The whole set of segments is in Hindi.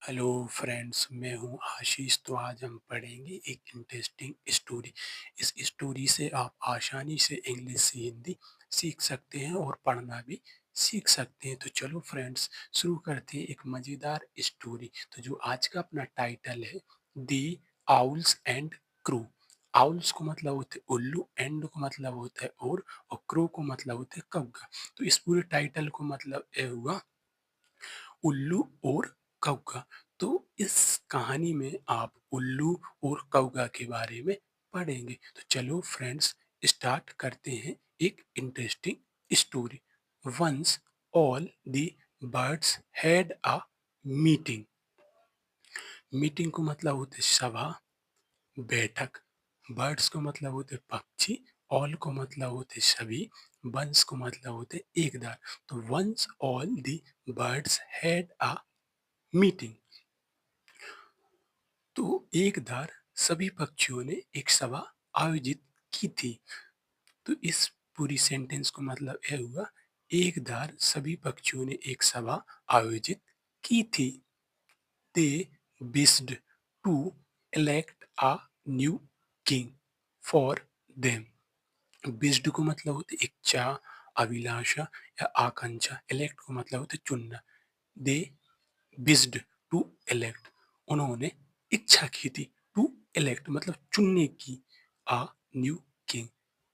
हेलो फ्रेंड्स, मैं हूं आशीष। तो आज हम पढ़ेंगे एक इंटरेस्टिंग स्टोरी। इस स्टोरी से आप आसानी से इंग्लिश से हिंदी सीख सकते हैं और पढ़ना भी सीख सकते हैं। तो चलो फ्रेंड्स, शुरू करते हैं एक मज़ेदार स्टोरी। तो जो आज का अपना टाइटल है, दी आउल्स एंड क्रू। आउल्स को मतलब होते हैं उल्लू, एंड को मतलब होता है और क्रू को मतलब होता है कौवा। तो इस पूरे टाइटल को मतलब ये हुआ उल्लू और कौवा। तो इस कहानी में आप उल्लू और कौवा के बारे में पढ़ेंगे। तो चलो फ्रेंड्स, स्टार्ट करते हैं एक interesting story. Once all the birds had a meeting. Meeting को मतलब होते सभा, बैठक। बर्ड्स को मतलब होते पक्षी, ऑल को मतलब होते सभी, वंस को मतलब होते एक दार। तो once all the birds had a meeting. तो एक बार सभी पक्षियों ने एक सभा आयोजित की थी। तो इस पूरी सेंटेंस को मतलब यह हुआ, एक बार सभी पक्षियों ने एक सभा आयोजित की थी। They wished to elect a new king for them. Wished को मतलब होते इच्छा, अभिलाषा या आकांक्षा। इलेक्ट को मतलब होते चुनना। दे विश्ड टू इलेक्ट, उन्होंने इच्छा की थी। टू इलेक्ट मतलब चुनने की। आ न्यू किंग,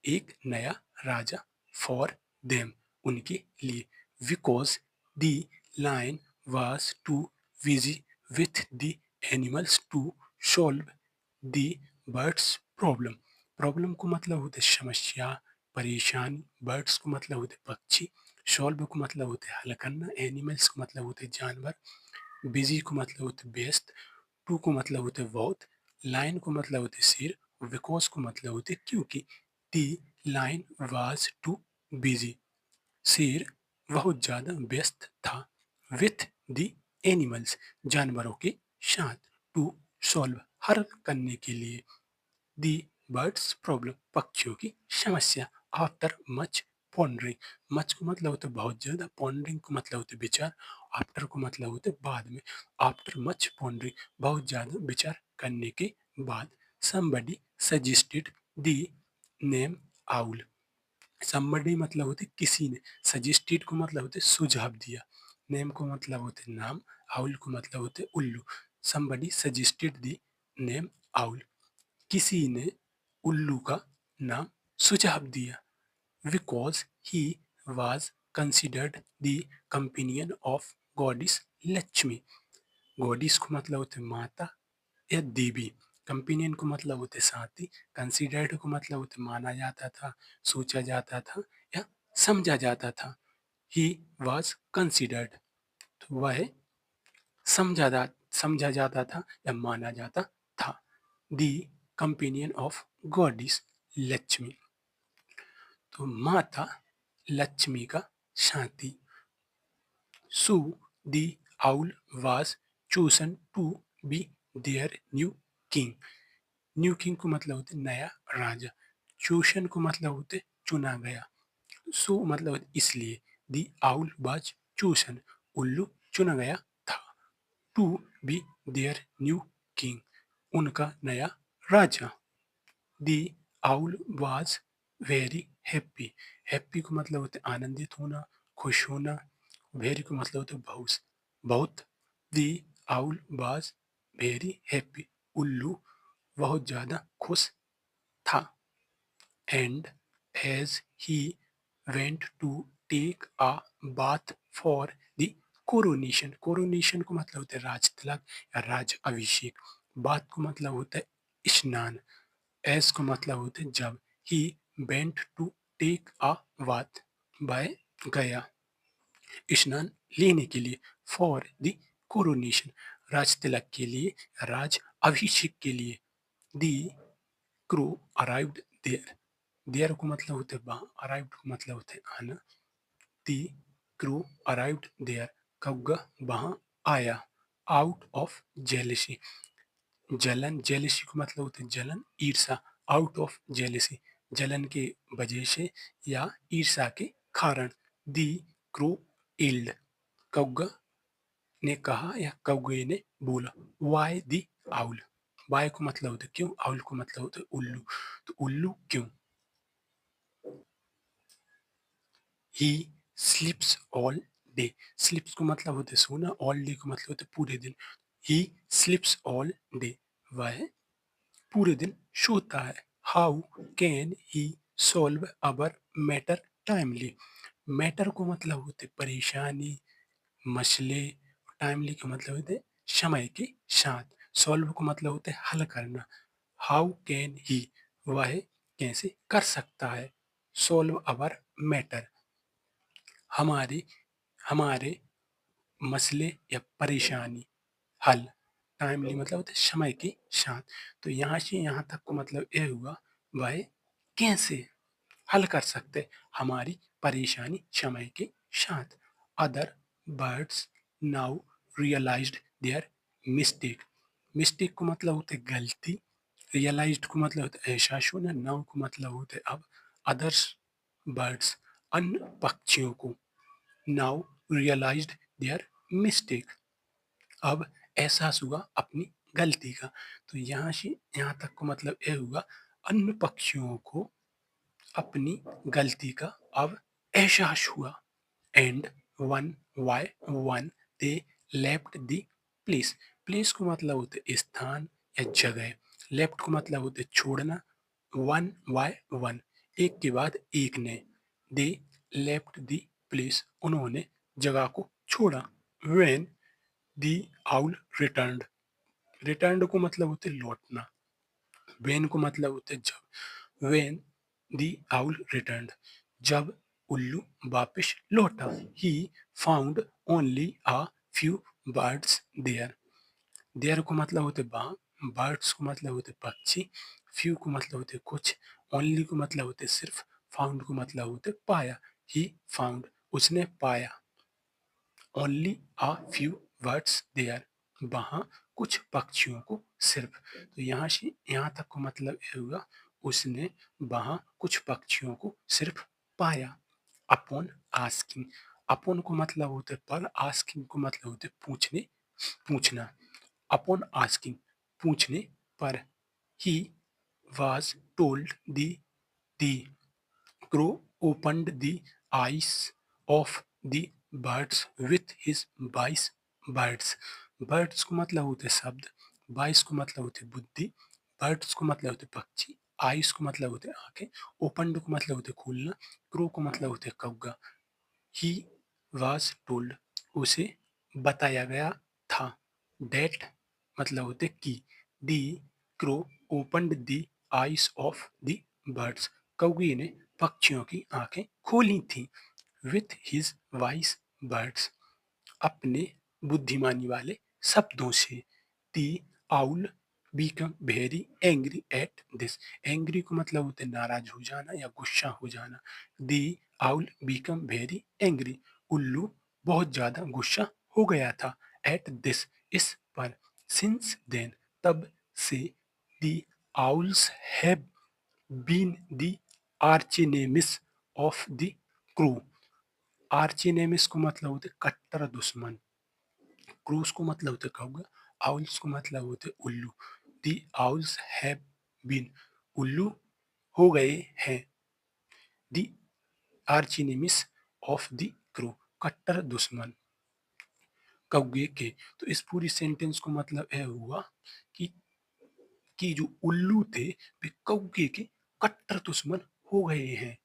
एक नया राजा। फॉर देम, उनके लिए। Because the lion was too busy with the animals to solve the birds problem. Problem को मतलब होते समस्या, परेशानी। बर्ड्स को मतलब होते पक्षी, सॉल्व को मतलब होते हल करना, एनिमल्स को मतलब होते जानवर, बिजी को मतलब होते व्यस्त, टू को मतलब होते बहुत, लाइन को मतलब होते शेर, बिकॉज को मतलब होते क्योंकि। दी लाइन वाज टू बिजी, शेर बहुत ज्यादा व्यस्त था। विथ द एनिमल्स, जानवरों के साथ। टू सॉल्व, हल करने के लिए। दी बर्ड्स प्रॉब्लम, पक्षियों की समस्या। आफ्टर मच पॉन्डरिंग, मच को मतलब होता है बहुत ज्यादा, पॉन्डरिंग को मतलब होता है विचार, आफ्टर को मतलब होता है बाद में। आफ्टर मच पॉन्डरिंग, बहुत ज्यादा विचार करने के बाद। somebody suggested the name owl। somebody मतलब होते किसी ने, suggested को मतलब होते सुझाव दिया, नेम को मतलब होते नाम, आउल को मतलब होते उल्लू। somebody suggested the name owl, किसी ने उल्लू का नाम सुझाव दिया। Because he was considered the companion of goddess Lakshmi. Goddess को मतलब होते माता या देवी, कंपेनियन को मतलब होते साथी, कंसिडर्ड को मतलब होते माना जाता था, सोचा जाता था या समझा जाता था। ही वॉज कंसिडर्ड, तो वह समझा जाता था या माना जाता था। The companion of goddess Lakshmi, तो माता लक्ष्मी का साथी। So the owl was chosen to be their new king. New king को मतलब होते नया राजा, चूसन को मतलब होते चुना गया, सो मतलब होते इसलिए। दी आउल वाज चूसन, उल्लू चुना गया था। To be their new king, उनका नया राजा। The owl was very happy. Happy को मतलब होते आनंदित होना, खुश होना। वेरी को मतलब होते बहुत, बहुत। The owl was very happy, उल्लू बहुत ज्यादा खुश था। And as he went to take a bath for the coronation. Coronation को मतलब होता है राज तिलक या राज अभिषेक। बाथ को मतलब होता है स्नान, एस को मतलब होते हैं जब। He went to take a bath, बाय गया स्नान लेने के लिए। फॉर द कोरोनेशन, राज तिलक के लिए, राज अभिषेक के लिए। The crow arrived there, there को मतलब होते हैं वहां, अराइव्ड को मतलब होते हैं आना। दी क्रो अराइव्ड देयर, कौवा वहां आया। आउट ऑफ जेलिसी, जलन, जेलिसी को मतलब होते हैं जलन, ईर्षा। आउट ऑफ जेलिसी, जलन के वजह से या ईर्षा के कारण। दी क्रो इल्ड, कौवा ने कहा या कौवे ने बोला। वाई दी आउल। वाई को मतलब होता है क्यों, आउल को मतलब होता है उल्लू। तो उल्लू क्यों। ही स्लीप्स ऑल डे। स्लीप्स को मतलब होता है सोना, ऑल डे को मतलब होता है पूरे दिन। ही स्लीप्स ऑल डे, वह पूरे दिन सोता है। How can he solve our matter timely. Matter को मतलब होते परेशानी, मसले। टाइमली का मतलब होते हैं समय के साथ। सॉल्व को मतलब होते हैं हल करना। हाउ कैन ही, वह कैसे कर सकता है। सॉल्व अवर मैटर, हमारे हमारे मसले या परेशानी हल। टाइमली मतलब होता है समय के साथ। तो यहाँ से यहाँ तक को मतलब यह हुआ वह कैसे हल कर सकते हमारी परेशानी समय के साथ। Other birds now realised their mistake. Mistake को मतलब होता है गलती, रियलाइज्ड को मतलब होता है एहसास होना, नाउ को मतलब होता है अब। अदर्स बर्ड्स, अन्य पक्षियों को, नाउ रियलाइज्ड देयर मिस्टेक, अब एहसास हुआ अपनी गलती का। तो यहाँ से यहाँ तक को मतलब यह हुआ अन्य पक्षियों को अपनी गलती का अब एहसास हुआ। And one by one they left the place. Place को मतलब होते स्थान या जगह। लेफ्ट को मतलब होते छोड़ना। वन वाई वन, एक के बाद एक ने। दे लेफ्ट द प्लेस, उन्होंने जगह को छोड़ा। When the owl returned. Returned को मतलब होते लौटना। वेन को मतलब होते जब। वेन दी आउल रिटर्न्ड, जब उल्लू वापस लौटा। He found only a few birds there. There को मतलब होते वहाँ, बर्ड्स को मतलब होते पक्षी, फ्यू को मतलब होते कुछ, ओनली को मतलब होते सिर्फ, फाउंड को मतलब होते पाया। ही फाउंड, उसने पाया। Only a few birds there, वहाँ कुछ पक्षियों को सिर्फ। तो यहाँ से यहाँ तक को मतलब ये हुआ उसने वहाँ कुछ पक्षियों को सिर्फ पाया। अपॉन आस्किंग, अपॉन को मतलब होते पर, आस्किंग को मतलब होते पूछने, पूछना। अपॉन आस्किंग, पूछने पर। ही was told the crow opened the eyes of the birds with his 22 birds। birds को मतलब होते शब्द, 22 को मतलब होते बुद्धि, birds को मतलब होते पक्षी, आइस को मतलब होते आंखें, ओपनड को मतलब होते खोलना, क्रो को मतलब होते कौगा। ही was told, उसे बताया गया था। डेट मतलब होते की। The crow opened the eyes of the birds, कौवे ने पक्षियों की आंखें खोली थी। विथ हिज वाइस बर्ड्स, अपने बुद्धिमानी वाले शब्दों से। The owl become very angry at this. Angry को मतलब होते नाराज हो जाना या गुस्सा हो जाना। दी आउल बिकम वेरी एंग्री, उल्लू बहुत ज्यादा गुस्सा हो गया था। एट दिस, इस पर। सिंस देन, तब से। The owls have been the archenemies of the crew. Archenemies को मतलब होते कट्टर दुश्मन, क्रूस को मतलब होते कौवा, आउल्स को मतलब होते उल्लू। दी आउल्स हैव बीन, उल्लू हो गए हैं। दी आर्चिनेमिस ऑफ द क्रू, कट्टर दुश्मन कौवे के। तो इस पूरी सेंटेंस को मतलब यह हुआ कि जो उल्लू थे वे कौवे के कट्टर दुश्मन हो गए हैं।